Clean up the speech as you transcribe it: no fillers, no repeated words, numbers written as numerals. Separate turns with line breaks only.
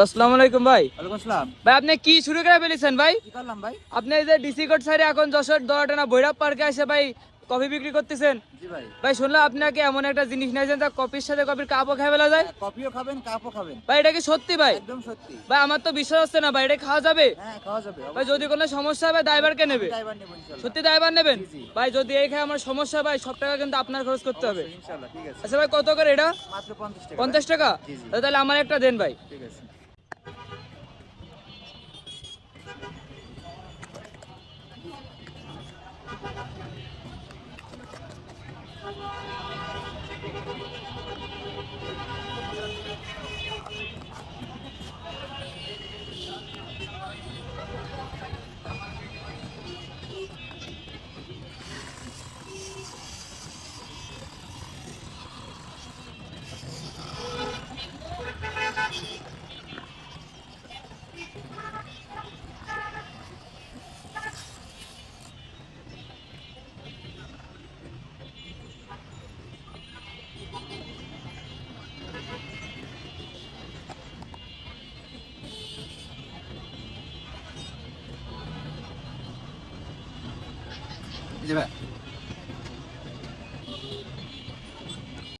আসসালামু আলাইকুম ভাই।
ওয়ালাইকুম আসসালাম।
ভাই আপনি কি শুরু করে ফেলেছেন ভাই?
কি করলাম ভাই?
আপনি এই যে ডিসি কোর্ট সাইডে এখন যশোর দোয়াটানা ভৈরব পার্কে এসে ভাই কফি বিক্রি করতেছেন।
জি ভাই।
ভাই শুনলাম আপনাকে এমন একটা জিনিস নিয়েছেন তা কফির সাথে কফির কাপও খেয়ে ফেলা যায়।
কফিও খাবেন, কাপও খাবেন।
ভাই এটা কি সত্যি ভাই?
একদম সত্যি।
ভাই আমার তো বিশ্বাস হচ্ছে না ভাই, এটা খাওয়া যাবে?
হ্যাঁ, খাওয়া যাবে।
ভাই যদি কোনো সমস্যা হবে ড্রাইভার কে নেবে?
ড্রাইভার নেব ইনশাআল্লাহ।
সত্যি ড্রাইভার নেবেন?
জি, জি।
ভাই যদি এই খায় আমার সমস্যা ভাই, সব টাকা কিন্তু আপনার খরচ করতে হবে।
অবশ্যই, ইনশাআল্লাহ, ঠিক আছে।
আচ্ছা ভাই কত করে এটা?
মাত্র 50 টাকা।
50 টাকা?
জি, জি।
তাহলে আমার একটা দেন ভাই।
ঠিক আছে। জি ভাই।